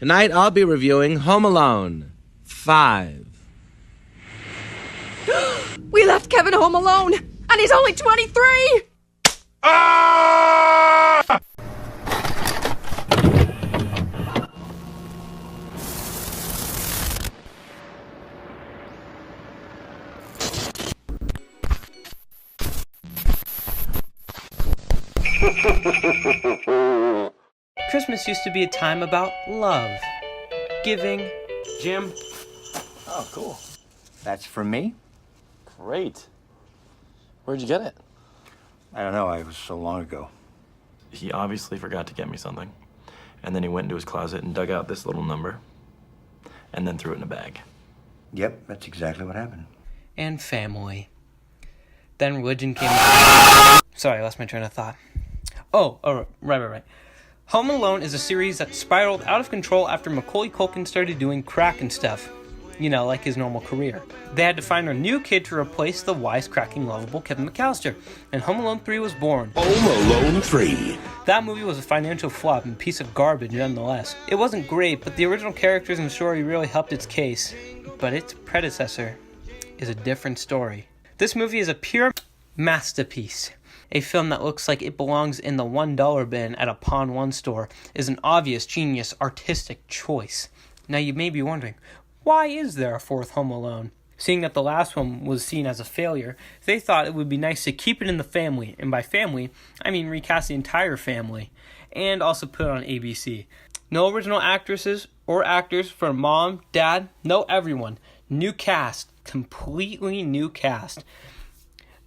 Tonight I'll be reviewing Home Alone 5. We left Kevin home alone, and he's only 23! Ah! Christmas used to be a time about love, giving. Jim. Oh, cool. That's for me? Great. Where'd you get it? I don't know, it was so long ago. He obviously forgot to get me something. And then he went into his closet and dug out this little number. And then threw it in a bag. Yep, that's exactly what happened. And family. Then religion came. Sorry, I lost my train of thought. Oh, right. Home Alone is a series that spiraled out of control after Macaulay Culkin started doing crack and stuff. You know, like his normal career. They had to find a new kid to replace the wisecracking, lovable Kevin McAllister, and Home Alone 3 was born. Home Alone 3. That movie was a financial flop and piece of garbage nonetheless. It wasn't great, but the original characters and story really helped its case. But its predecessor is a different story. This movie is a pure masterpiece. A film that looks like it belongs in the $1 bin at a Pawn One store is an obvious genius artistic choice. Now you may be wondering, why is there a fourth Home Alone? Seeing that the last one was seen as a failure, they thought it would be nice to keep it in the family, and by family, I mean recast the entire family, and also put it on ABC. No original actresses or actors for mom, dad, no everyone. New cast, completely new cast.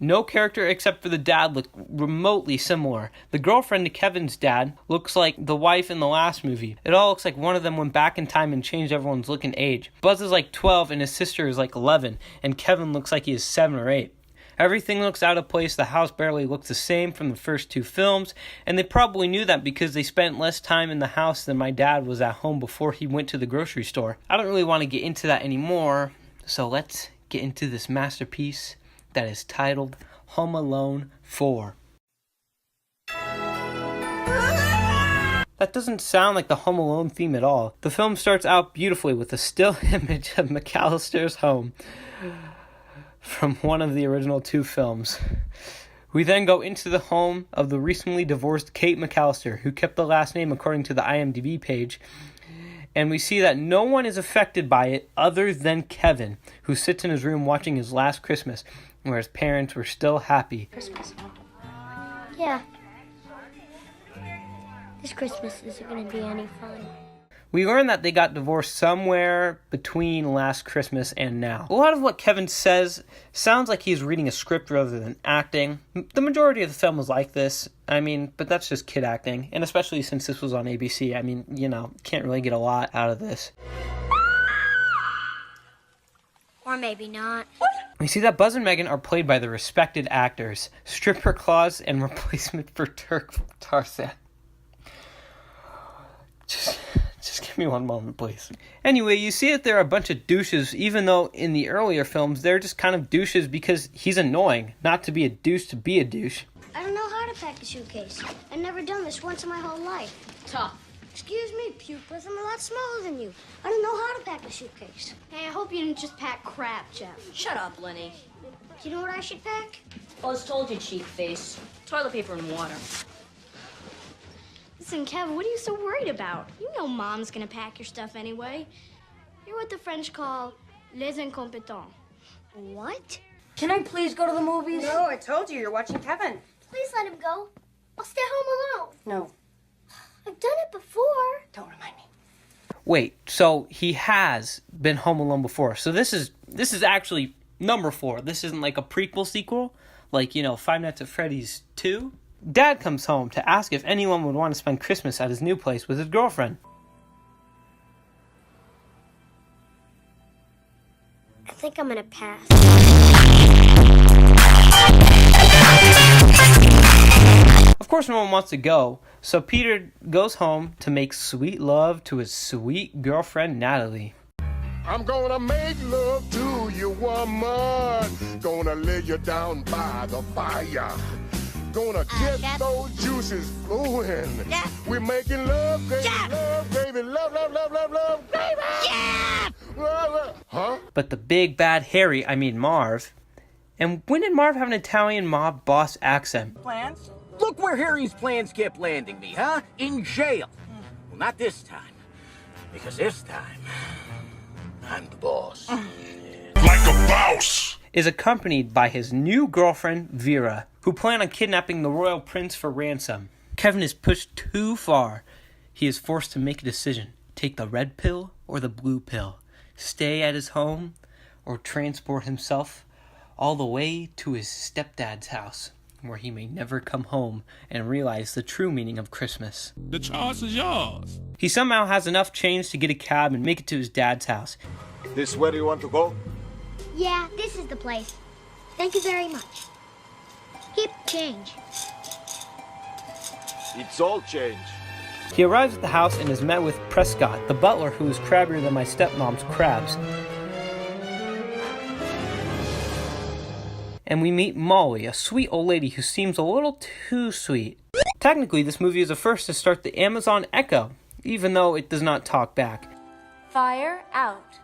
No character except for the dad looked remotely similar. The girlfriend to Kevin's dad looks like the wife in the last movie. It all looks like one of them went back in time and changed everyone's look and age. Buzz is like 12 and his sister is like 11, and Kevin looks like he is 7 or 8. Everything looks out of place, the house barely looks the same from the first 2 films, and they probably knew that because they spent less time in the house than my dad was at home before he went to the grocery store. I don't really want to get into that anymore, so let's get into this masterpiece that is titled Home Alone 4. That doesn't sound like the Home Alone theme at all. The film starts out beautifully with a still image of McAllister's home from one of the original 2 films. We then go into the home of the recently divorced Kate McAllister, who kept the last name according to the IMDb page, and we see that no one is affected by it other than Kevin, who sits in his room watching his last Christmas, where his parents were still happy. Christmas. Yeah. This Christmas isn't going to be any fun. We learn that they got divorced somewhere between last Christmas and now. A lot of what Kevin says sounds like he's reading a script rather than acting. The majority of the film was like this. But that's just kid acting. And especially since this was on ABC, can't really get a lot out of this. Or maybe not. We see that Buzz and Megan are played by the respected actors, Stripper Claus and replacement for Turk from Tarzan. Just give me one moment, please. Anyway, you see that they're a bunch of douches, even though in the earlier films, they're just kind of douches because he's annoying, not to be a douche to be a douche. I don't know how to pack a suitcase. I've never done this once in my whole life. Tough. Excuse me, puke, but I'm a lot smaller than you. I don't know how to pack a suitcase. Hey, I hope you didn't just pack crap, Jeff. Shut up, Lenny. Do you know what I should pack? Buzz told you, cheap face. Toilet paper and water. Listen, Kevin, what are you so worried about? You know Mom's gonna pack your stuff anyway. You're what the French call les incompetents. What? Can I please go to the movies? No, I told you, you're watching Kevin. Please let him go. I'll stay home alone. No. I've done it before. Don't remind me. Wait, so he has been home alone before. So this is actually number 4. This isn't like a prequel sequel, like, Five Nights at Freddy's 2. Dad comes home to ask if anyone would want to spend Christmas at his new place with his girlfriend. I think I'm gonna pass. Of course, no one wants to go, so Peter goes home to make sweet love to his sweet girlfriend, Natalie. I'm gonna make love to you, woman. Gonna lay you down by the fire. Gonna get those juices flowing. Yeah. We're making love, baby, love, baby, love, love, love, love, love, baby. Yeah! Huh? But the big bad Harry, I mean Marv. And when did Marv have an Italian mob boss accent? Plans? Look where Harry's plans kept landing me, huh? In jail. Well, not this time. Because this time, I'm the boss. Like a boss. Is accompanied by his new girlfriend, Vera, who plan on kidnapping the royal prince for ransom. Kevin is pushed too far. He is forced to make a decision. Take the red pill or the blue pill. Stay at his home or transport himself all the way to his stepdad's house, where he may never come home and realize the true meaning of Christmas. The choice is yours. He somehow has enough change to get a cab and make it to his dad's house. This where you want to go? Yeah, this is the place. Thank you very much. Keep change. It's all change. He arrives at the house and is met with Prescott, the butler who is crabbier than my stepmom's crabs. And we meet Molly, a sweet old lady who seems a little too sweet. Technically, this movie is the first to start the Amazon Echo, even though it does not talk back. Fire out.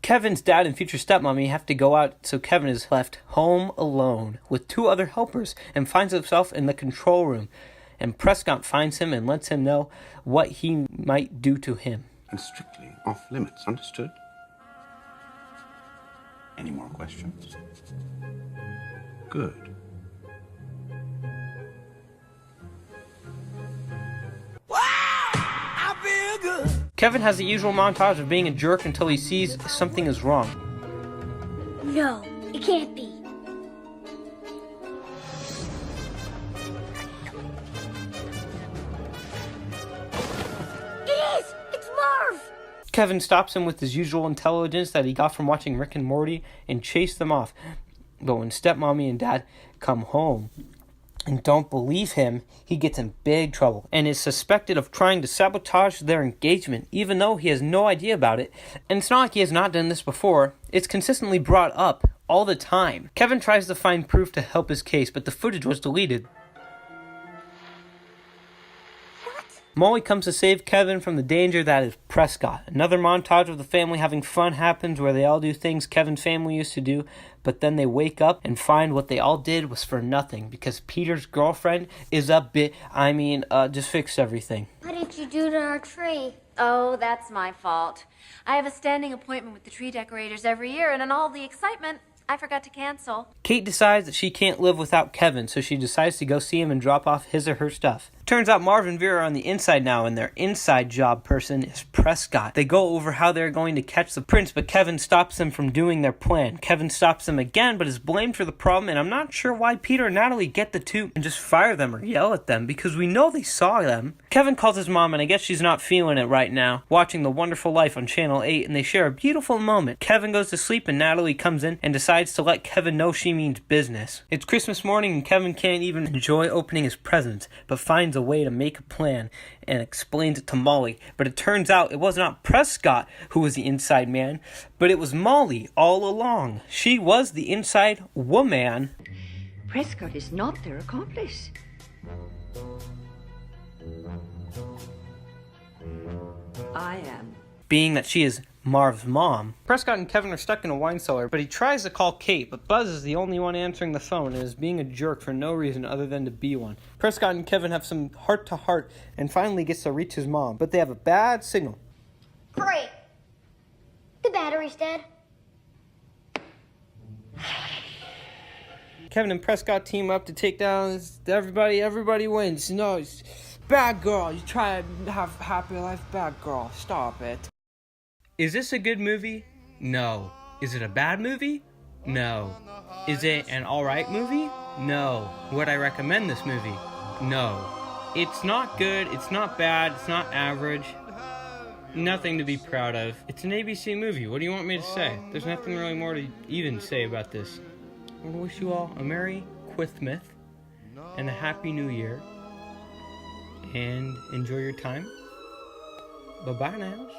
Kevin's dad and future stepmommy have to go out, so Kevin is left home alone with two other helpers and finds himself in the control room. And Prescott finds him and lets him know what he might do to him. And strictly off limits, understood? Any more questions? Good. Kevin has the usual montage of being a jerk until he sees something is wrong. No, it can't be. It is! It's Marv! Kevin stops him with his usual intelligence that he got from watching Rick and Morty and chased them off. But when stepmommy and dad come home and don't believe him, he gets in big trouble and is suspected of trying to sabotage their engagement, even though he has no idea about it. And it's not like he has not done this before. It's consistently brought up all the time. Kevin tries to find proof to help his case, but the footage was deleted. Molly comes to save Kevin from the danger that is Prescott. Another montage of the family having fun happens where they all do things Kevin's family used to do, but then they wake up and find what they all did was for nothing because Peter's girlfriend is just fixed everything. What did you do to our tree? Oh, that's my fault. I have a standing appointment with the tree decorators every year, and in all the excitement, I forgot to cancel. Kate decides that she can't live without Kevin, so she decides to go see him and drop off his or her stuff. Turns out Marv and Vera are on the inside now, and their inside job person is Prescott. They go over how they're going to catch the prince, but Kevin stops them from doing their plan. Kevin stops them again, but is blamed for the problem, and I'm not sure why Peter and Natalie get the two and just fire them or yell at them, because we know they saw them. Kevin calls his mom, and I guess she's not feeling it right now, watching The Wonderful Life on Channel 8, and they share a beautiful moment. Kevin goes to sleep, and Natalie comes in and decides to let Kevin know she means business. It's Christmas morning, and Kevin can't even enjoy opening his presents, but finds a way to make a plan and explains it to Molly. But it turns out it was not Prescott who was the inside man, but it was Molly all along. She was the inside woman. Prescott is not their accomplice. I am. Being that she is Marv's mom. Prescott and Kevin are stuck in a wine cellar, but he tries to call Kate, but Buzz is the only one answering the phone and is being a jerk for no reason other than to be one. Prescott and Kevin have some heart-to-heart and finally gets to reach his mom, but they have a bad signal. Great. The battery's dead. Kevin and Prescott team up to take down everybody wins. No, it's bad girl. You try to have a happy life, bad girl. Stop it. Is this a good movie? No. Is it a bad movie? No. Is it an alright movie? No. Would I recommend this movie? No. It's not good, it's not bad, it's not average. Nothing to be proud of. It's an ABC movie. What do you want me to say? There's nothing really more to even say about this. I want to wish you all a Merry Quithmith and a Happy New Year. And enjoy your time. Bye-bye now.